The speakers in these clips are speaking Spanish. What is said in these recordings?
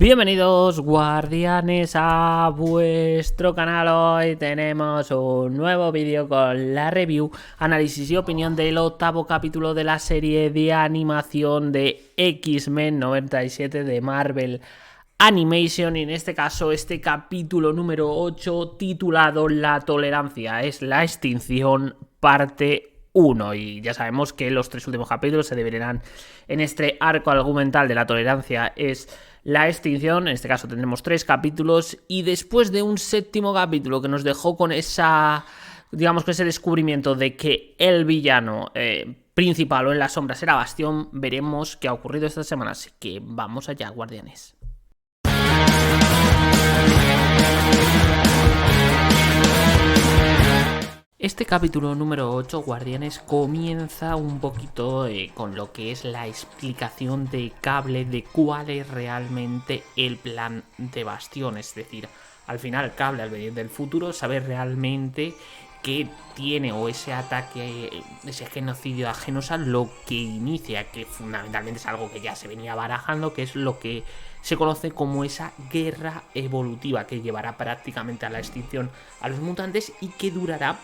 Bienvenidos guardianes a vuestro canal. Hoy tenemos un nuevo vídeo con la review, análisis y opinión del octavo capítulo de la serie de animación de X-Men 97 de Marvel Animation, y en este caso este capítulo número 8 titulado La tolerancia es la extinción, parte 1. Y ya sabemos que los tres últimos capítulos se dividirán en este arco argumental de la tolerancia es la extinción. En este caso tendremos 3 capítulos, y después de un séptimo capítulo que nos dejó con esa, digamos, con ese descubrimiento de que el villano principal o en las sombras era Bastión, veremos qué ha ocurrido esta semana. Así que vamos allá, guardianes. Este capítulo número 8, Guardianes, comienza un poquito con lo que es la explicación de Cable de cuál es realmente el plan de Bastión. Es decir, al final Cable, al venir del futuro, sabe realmente qué tiene, o ese ataque, ese genocidio a Genosha, lo que inicia, que fundamentalmente es algo que ya se venía barajando, que es lo que se conoce como esa guerra evolutiva que llevará prácticamente a la extinción a los mutantes y que durará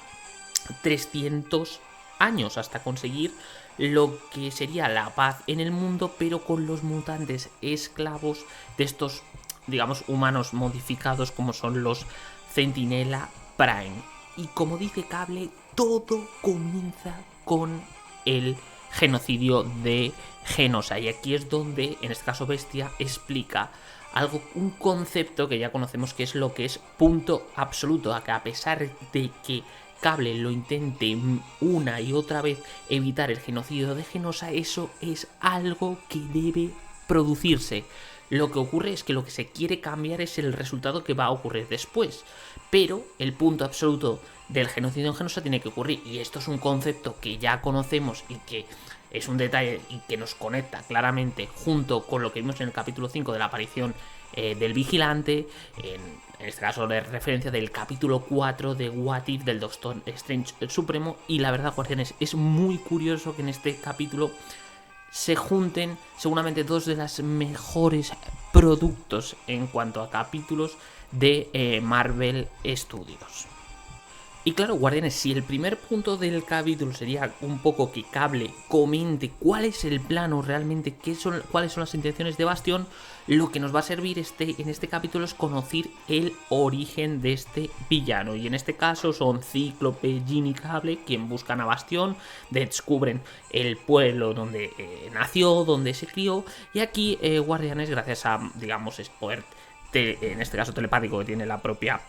300 años hasta conseguir lo que sería la paz en el mundo, pero con los mutantes esclavos de estos, digamos, humanos modificados como son los Centinela Prime. Y como dice Cable, todo comienza con el genocidio de Genosha, y aquí es donde, en este caso Bestia, explica algo, un concepto que ya conocemos, que es lo que es punto absoluto, a que a pesar de que Cable lo intente una y otra vez evitar el genocidio de Genosha, eso es algo que debe producirse. Lo que ocurre es que lo que se quiere cambiar es el resultado que va a ocurrir después, pero el punto absoluto del genocidio en Genosha tiene que ocurrir, y esto es un concepto que ya conocemos y que es un detalle y que nos conecta claramente junto con lo que vimos en el capítulo 5 de la aparición del vigilante, en este caso de referencia del capítulo 4 de What If del Doctor Strange Supremo. Y la verdad, guardianes, es muy curioso que en este capítulo se junten seguramente dos de los mejores productos en cuanto a capítulos de Marvel Studios. Y claro, guardianes, si el primer punto del capítulo sería un poco que Cable comente cuál es el plano realmente, cuáles son las intenciones de Bastión, lo que nos va a servir en este capítulo es conocer el origen de este villano. Y en este caso son Cíclope, Jean y Cable quien buscan a Bastión, descubren el pueblo donde nació, donde se crió, y aquí, guardianes, gracias a, digamos, poder, en este caso telepático que tiene la propia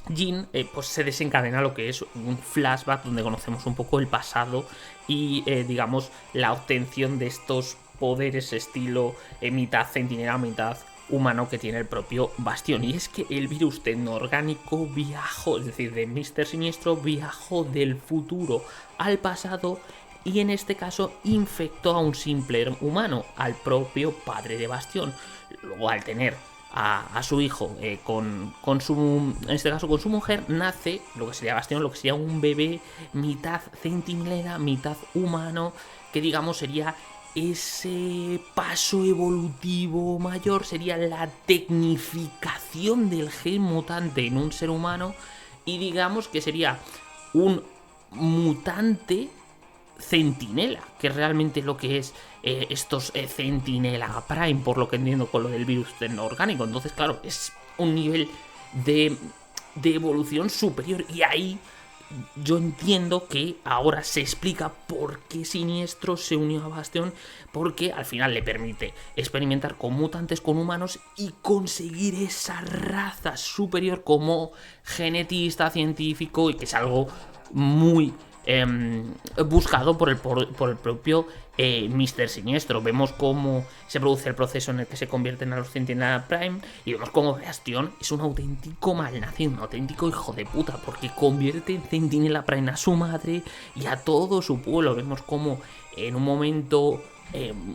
Jean, pues se desencadena lo que es un flashback donde conocemos un poco el pasado y digamos la obtención de estos poderes estilo mitad centinela, mitad humano que tiene el propio Bastión. Y es que el virus tecnoorgánico viajó, es decir, de Mr. Siniestro, viajó del futuro al pasado, y en este caso infectó a un simple humano, al propio padre de Bastión. Luego, al tener a su hijo con su, en este caso con su mujer, nace lo que sería Bastión, lo que sería un bebé mitad centinela, mitad humano, que digamos sería ese paso evolutivo mayor, sería la tecnificación del gen mutante en un ser humano, y digamos que sería un mutante centinela, que es realmente lo que es estos centinela Prime, por lo que entiendo con lo del virus tecnoorgánico. Entonces, claro, es un nivel de evolución superior, y ahí yo entiendo que ahora se explica por qué Siniestro se unió a Bastión, porque al final le permite experimentar con mutantes, con humanos, y conseguir esa raza superior como genetista, científico, y que es algo muy buscado por el propio Mr. Siniestro. Vemos cómo se produce el proceso en el que se convierten a los Centinela Prime, y vemos cómo Bastión es un auténtico malnacido, un auténtico hijo de puta, porque convierte en Centinela Prime a su madre y a todo su pueblo. Vemos cómo en un momento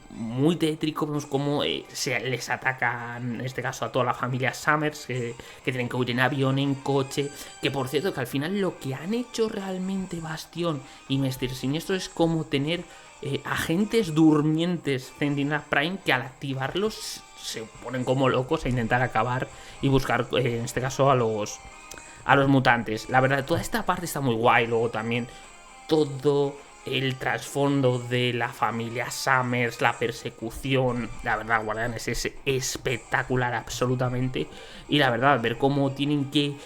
muy tétrico vemos cómo se les atacan, en este caso a toda la familia Summers, que tienen que huir en avión, en coche, que por cierto que al final lo que han hecho realmente Bastión y Mr. Siniestro es como tener agentes durmientes Centinela Prime, que al activarlos se ponen como locos a intentar acabar y buscar, en este caso, a los mutantes. La verdad, toda esta parte está muy guay. Luego también todo el trasfondo de la familia Summers, la persecución, la verdad, Guardianes es espectacular absolutamente. Y la verdad, ver cómo tienen que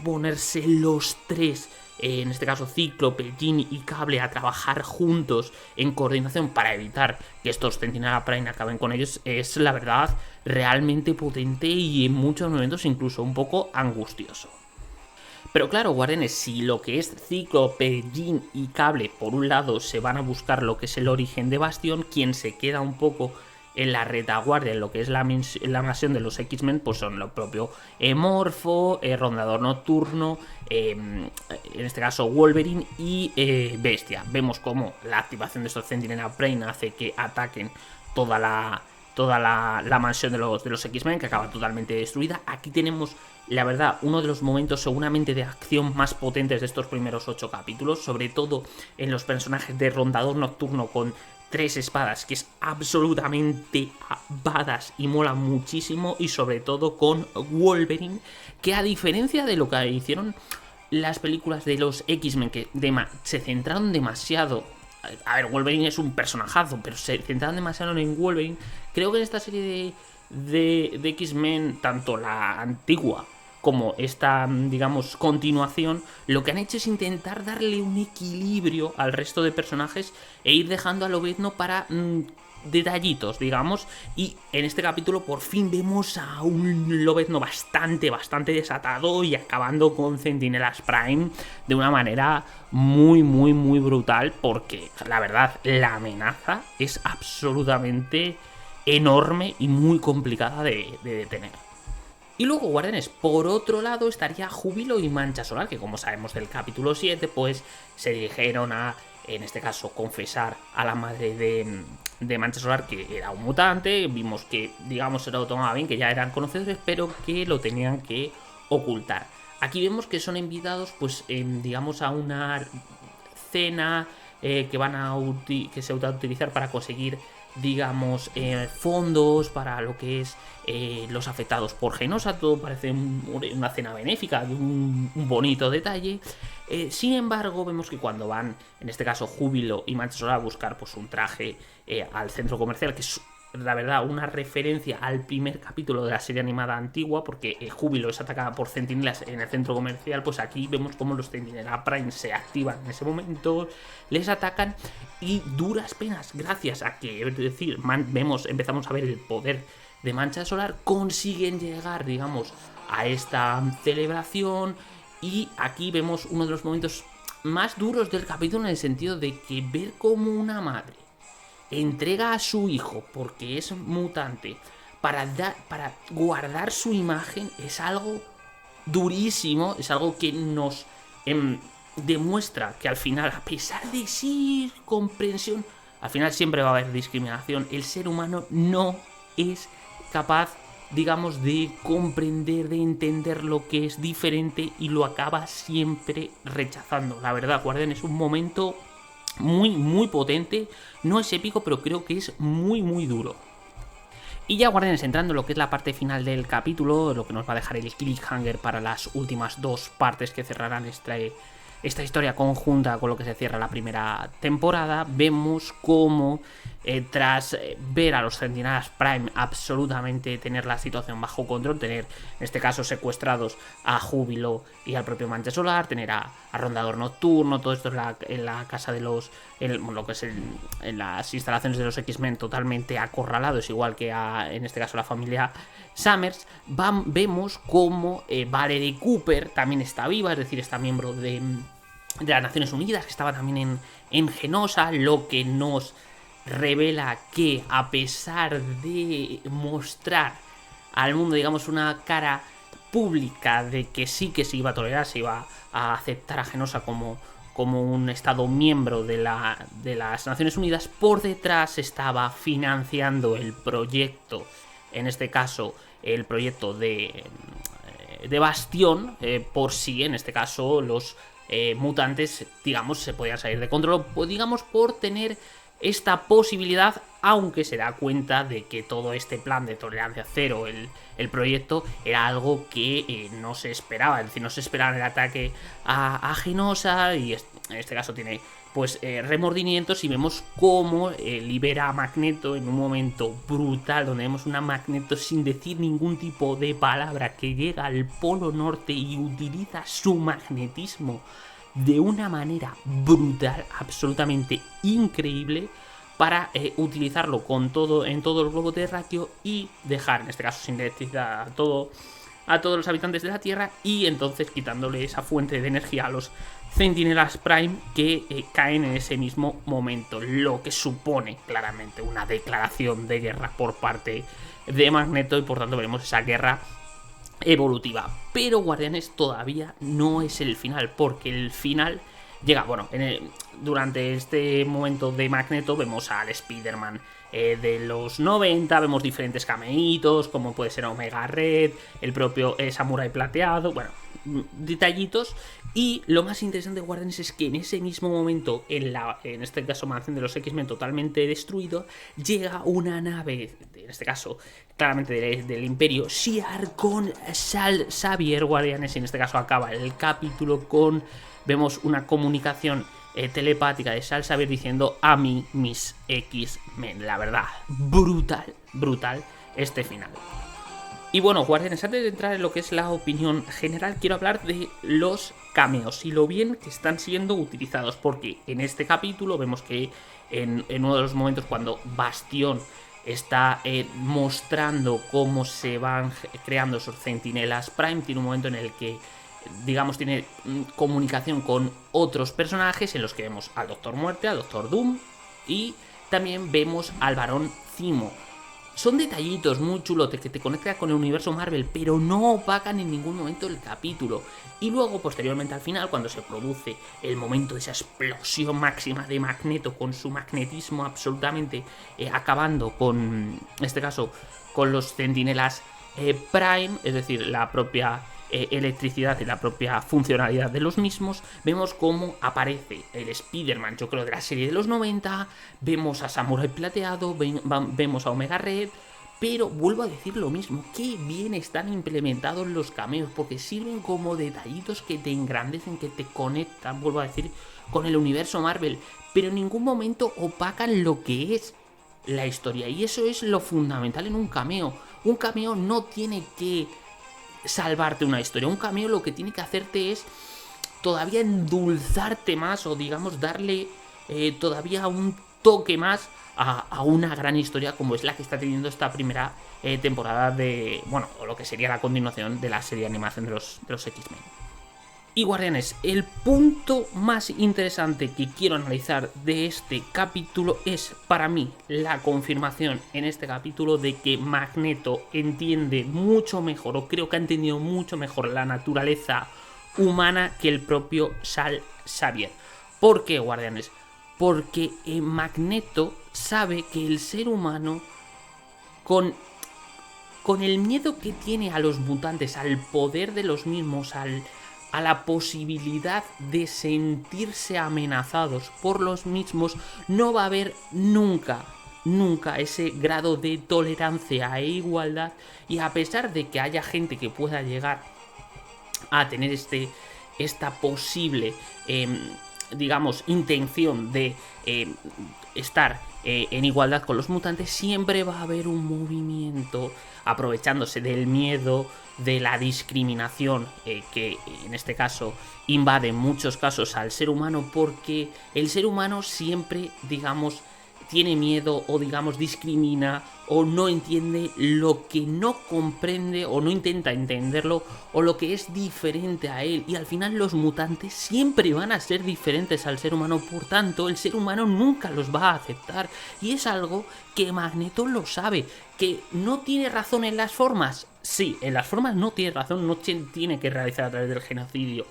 ponerse los tres, en este caso Cíclope, Jean y Cable, a trabajar juntos en coordinación para evitar que estos Centinela Prime acaben con ellos, es la verdad realmente potente y en muchos momentos incluso un poco angustioso. Pero claro, Guardianes, si lo que es Cíclope, Jean y Cable, por un lado, se van a buscar lo que es el origen de Bastión, quien se queda un poco en la retaguardia, en lo que es la mansión de los X-Men, pues son lo propio Morfo, Rondador Nocturno, en este caso Wolverine y Bestia. Vemos como la activación de estos Centinela Prime hace que ataquen toda la mansión de los X-Men, que acaba totalmente destruida. Aquí tenemos, la verdad, uno de los momentos seguramente de acción más potentes de estos primeros 8 capítulos, sobre todo en los personajes de Rondador Nocturno con 3 espadas, que es absolutamente badass y mola muchísimo, y sobre todo con Wolverine, que a diferencia de lo que hicieron las películas de los X-Men, que se centraron demasiado. A ver, Wolverine es un personajazo, pero se centraron demasiado en Wolverine. Creo que en esta serie de X-Men, tanto la antigua como esta, digamos, continuación, lo que han hecho es intentar darle un equilibrio al resto de personajes e ir dejando a Lobezno para detallitos, digamos. Y en este capítulo por fin vemos a un Lobezno bastante desatado y acabando con Centinelas Prime de una manera muy brutal, porque la verdad la amenaza es absolutamente enorme y muy complicada de detener. Y luego, Guardianes, por otro lado estaría Júbilo y Mancha Solar, que como sabemos del capítulo 7, pues se dirigieron a, en este caso, confesar a la madre de Mancha Solar que era un mutante. Vimos que, digamos, se lo tomaba bien, que ya eran conocedores, pero que lo tenían que ocultar. Aquí vemos que son invitados, pues, digamos, a una cena que se va a utilizar para conseguir, digamos, fondos para lo que es los afectados por Genosha. Todo parece una cena benéfica, un bonito detalle. Sin embargo, vemos que cuando van, en este caso Júbilo y Mancha Solar, a buscar pues un traje al centro comercial, que es la verdad una referencia al primer capítulo de la serie animada antigua, porque Júbilo es atacada por centinelas en el centro comercial, pues aquí vemos como los Centinela Prime se activan en ese momento, les atacan y duras penas, gracias a que, es decir, empezamos a ver el poder de Mancha Solar, consiguen llegar, digamos, a esta celebración. Y aquí vemos uno de los momentos más duros del capítulo, en el sentido de que ver cómo una madre entrega a su hijo, porque es mutante, para guardar su imagen, es algo durísimo, es algo que nos demuestra que al final, a pesar de sí comprensión, al final siempre va a haber discriminación. El ser humano no es capaz, digamos, de comprender, de entender lo que es diferente, y lo acaba siempre rechazando. La verdad, Guardián, es un momento muy potente. No es épico, pero creo que es muy duro. Y ya, Guardianes, entrando en lo que es la parte final del capítulo, lo que nos va a dejar el cliffhanger para las últimas 2 partes que cerrarán esta historia conjunta con lo que se cierra la primera temporada, vemos cómo tras ver a los Centinelas Prime absolutamente tener la situación bajo control, tener en este caso secuestrados a Júbilo y al propio Mancha Solar, tener a Rondador Nocturno, todo esto en la casa de los, lo que es en las instalaciones de los X-Men, totalmente acorralados, igual que en este caso la familia Summers. Vemos cómo Valerie Cooper también está viva, es decir, está miembro de las Naciones Unidas, que estaba también en Genosha, lo que nos revela que, a pesar de mostrar al mundo, digamos, una cara pública de que sí que se iba a tolerar, se iba a aceptar a Genosha como un estado miembro de las Naciones Unidas, por detrás estaba financiando el proyecto, en este caso el proyecto de Bastión, por si en este caso los mutantes, digamos, se podían salir de control, digamos, por tener esta posibilidad aunque se da cuenta de que todo este plan de tolerancia cero, el proyecto, era algo que no se esperaba. Es decir, no se esperaba el ataque a Genosha, y en este caso tiene pues remordimientos, y vemos cómo libera a Magneto en un momento brutal, donde vemos una Magneto sin decir ningún tipo de palabra que llega al Polo Norte y utiliza su magnetismo de una manera brutal, absolutamente increíble, para utilizarlo en todo el globo terráqueo y dejar, en este caso, sin electricidad a todos los habitantes de la Tierra, y entonces quitándole esa fuente de energía a los Centinelas Prime, que caen en ese mismo momento, lo que supone claramente una declaración de guerra por parte de Magneto, y por tanto veremos esa guerra evolutiva. Pero Guardianes todavía no es el final, porque el final llega, bueno, durante este momento de Magneto vemos al Spider-Man de los 90, vemos diferentes cameitos, como puede ser Omega Red, el propio Samurai Plateado, bueno, detallitos. Y lo más interesante de Guardianes es que en ese mismo momento, en este caso Mansión de los X-Men totalmente destruido, llega una nave, en este caso claramente del Imperio Shi'ar, con Charles Xavier. Guardianes, y en este caso acaba el capítulo con, vemos una comunicación telepática de Charles Xavier diciendo: a mí mis X-Men. La verdad, brutal este final. Y bueno, Guardianes, antes de entrar en lo que es la opinión general, quiero hablar de los cameos y lo bien que están siendo utilizados, porque en este capítulo vemos que en uno de los momentos, cuando Bastión está mostrando cómo se van creando esos Centinelas Prime, tiene un momento en el que, digamos, tiene comunicación con otros personajes, en los que vemos al Doctor Muerte, al Doctor Doom, y también vemos al Barón Zemo. Son detallitos muy chulotes que te conectan con el universo Marvel, pero no opacan en ningún momento el capítulo. Y luego, posteriormente al final, cuando se produce el momento de esa explosión máxima de Magneto, con su magnetismo absolutamente acabando con, en este caso, con los Centinelas Prime, es decir, la propia electricidad y la propia funcionalidad de los mismos, vemos cómo aparece el Spider-Man, yo creo, de la serie de los 90, vemos a Samurai Plateado, vemos a Omega Red, pero vuelvo a decir lo mismo, qué bien están implementados los cameos, porque sirven como detallitos que te engrandecen, que te conectan, vuelvo a decir, con el universo Marvel, pero en ningún momento opacan lo que es la historia, y eso es lo fundamental en un cameo. Un cameo no tiene que salvarte una historia, un cameo lo que tiene que hacerte es todavía endulzarte más, o digamos darle todavía un toque más a una gran historia como es la que está teniendo esta primera temporada de, bueno, o lo que sería la continuación de la serie de animación de los X-Men. Y Guardianes, el punto más interesante que quiero analizar de este capítulo es, para mí, la confirmación en este capítulo de que Magneto entiende mucho mejor, o creo que ha entendido mucho mejor, la naturaleza humana que el propio Charles Xavier. ¿Por qué, Guardianes? Porque Magneto sabe que el ser humano, con el miedo que tiene a los mutantes, al poder de los mismos, a la posibilidad de sentirse amenazados por los mismos, no va a haber nunca ese grado de tolerancia e igualdad. Y a pesar de que haya gente que pueda llegar a tener esta posible, digamos, intención de estar en igualdad con los mutantes, siempre va a haber un movimiento aprovechándose del miedo, de la discriminación que en este caso invade en muchos casos al ser humano, porque el ser humano siempre, digamos, tiene miedo, o digamos discrimina, o no entiende lo que no comprende, o no intenta entenderlo, o lo que es diferente a él. Y al final los mutantes siempre van a ser diferentes al ser humano, por tanto el ser humano nunca los va a aceptar. Y es algo que Magneto lo sabe. ¿Que no tiene razón en las formas? Sí, en las formas no tiene razón, no tiene que realizar a través del genocidio,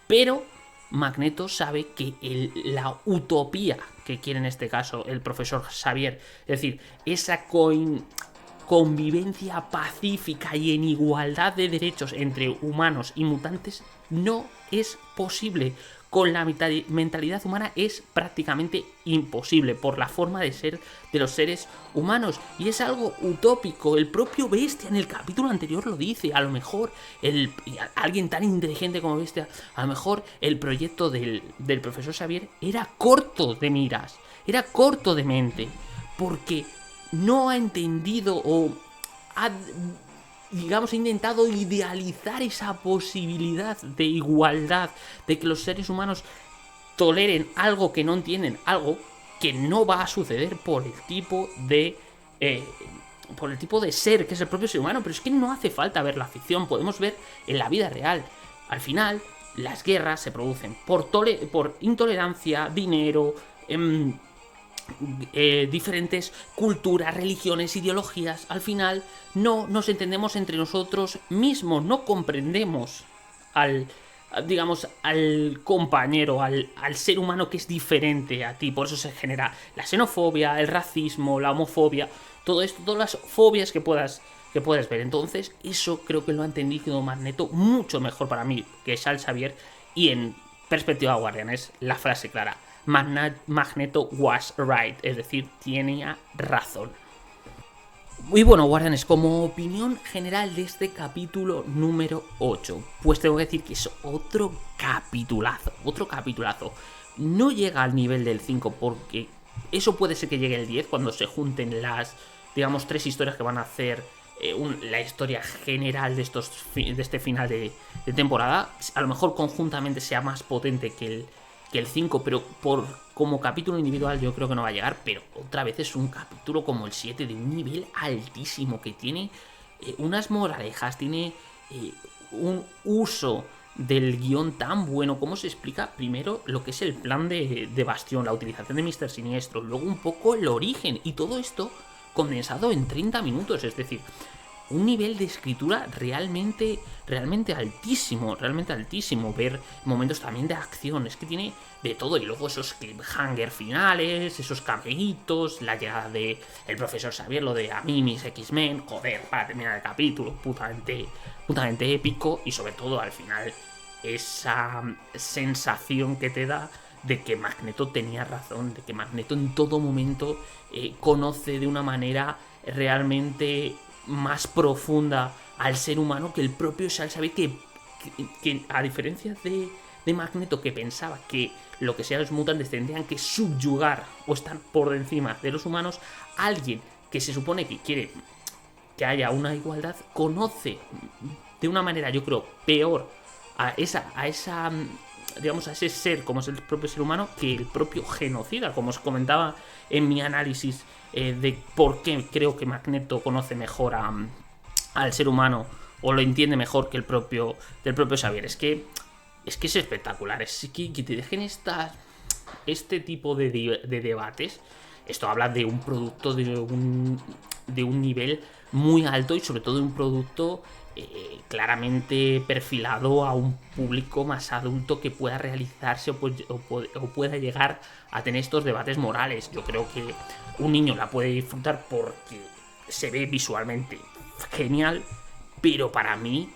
pero Magneto sabe que la utopía que quiere en este caso el profesor Xavier, es decir, esa convivencia pacífica y en igualdad de derechos entre humanos y mutantes no es posible. Con la mentalidad humana es prácticamente imposible por la forma de ser de los seres humanos. Y es algo utópico. El propio Bestia en el capítulo anterior lo dice. A lo mejor alguien tan inteligente como Bestia, a lo mejor el proyecto del profesor Xavier era corto de miras, era corto de mente, porque no ha entendido o ha, digamos, intentado idealizar esa posibilidad de igualdad, de que los seres humanos toleren algo que no entienden, algo que no va a suceder por el tipo de ser que es el propio ser humano. Pero es que no hace falta ver la ficción, podemos ver en la vida real. Al final, las guerras se producen por intolerancia, dinero, diferentes culturas, religiones, ideologías. Al final no nos entendemos entre nosotros mismos, no comprendemos al compañero, al ser humano que es diferente a ti. Por eso se genera la xenofobia, el racismo, la homofobia, todo esto, todas las fobias que puedas ver. Entonces eso creo que lo ha entendido Magneto mucho mejor para mí que Charles Xavier. Y en perspectiva Guardianes, la frase clara: Magneto was right, es decir, tenía razón. Y bueno, Guardianes, como opinión general de este capítulo número 8, pues tengo que decir que es otro capitulazo. No llega al nivel del 5 porque eso puede ser que llegue el 10 cuando se junten las, digamos, 3 historias que van a hacer la historia general de este final de temporada. A lo mejor conjuntamente sea más potente que el 5, pero como capítulo individual yo creo que no va a llegar. Pero otra vez es un capítulo como el 7 de un nivel altísimo, que tiene unas moralejas, tiene un uso del guión tan bueno. Como se explica primero lo que es el plan de Bastión, la utilización de Mr. Siniestro, luego un poco el origen, y todo esto condensado en 30 minutos, es decir, un nivel de escritura realmente altísimo, ver momentos también de acción, es que tiene de todo. Y luego esos cliffhanger finales, esos camellitos, la llegada de el profesor Xavier, lo de a mí mis X-Men, joder, para terminar el capítulo, putamente épico. Y sobre todo al final esa sensación que te da de que Magneto tenía razón, de que Magneto en todo momento conoce de una manera realmente más profunda al ser humano que el propio Charles Xavier, que a diferencia de Magneto, que pensaba que lo que sean los mutantes tendrían que subyugar o estar por encima de los humanos, alguien que se supone que quiere que haya una igualdad conoce de una manera, yo creo, peor a ese ser como es el propio ser humano, que el propio genocida, como os comentaba en mi análisis de por qué creo que Magneto conoce mejor al ser humano, o lo entiende mejor que el propio Xavier. Es que es espectacular, es que te dejen este tipo de debates. Esto habla de un producto de un nivel muy alto, y sobre todo de un producto claramente perfilado a un público más adulto que pueda realizarse o pueda llegar a tener estos debates morales. Yo creo que un niño la puede disfrutar porque se ve visualmente genial, pero para mí,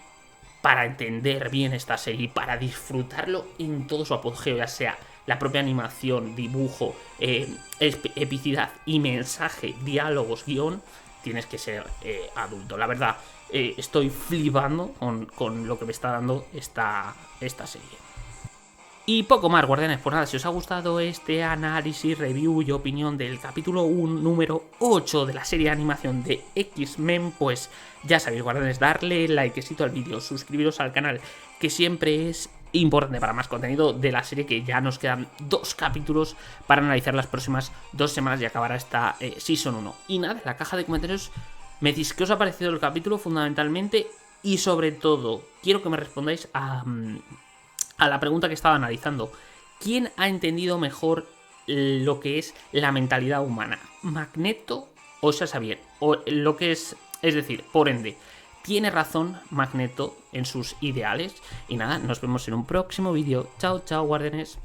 para entender bien esta serie, para disfrutarlo en todo su apogeo, ya sea la propia animación, dibujo, epicidad y mensaje, diálogos, guión, tienes que ser adulto. La verdad, estoy flipando con lo que me está dando esta serie. Y poco más, Guardianes. Pues nada, si os ha gustado este análisis, review y opinión del capítulo 1, número 8 de la serie de animación de X-Men, pues ya sabéis, Guardianes, darle likecito al vídeo, suscribiros al canal, que siempre es importante para más contenido de la serie, que ya nos quedan 2 capítulos para analizar las próximas 2 semanas y acabará esta Season 1. Y nada, en la caja de comentarios me decís qué os ha parecido el capítulo fundamentalmente, y sobre todo quiero que me respondáis a la pregunta que estaba analizando: ¿quién ha entendido mejor lo que es la mentalidad humana? ¿Magneto o Charles Xavier? O lo que es decir, por ende, ¿tiene razón Magneto en sus ideales? Y nada, nos vemos en un próximo vídeo. Chao, chao, Guardianes.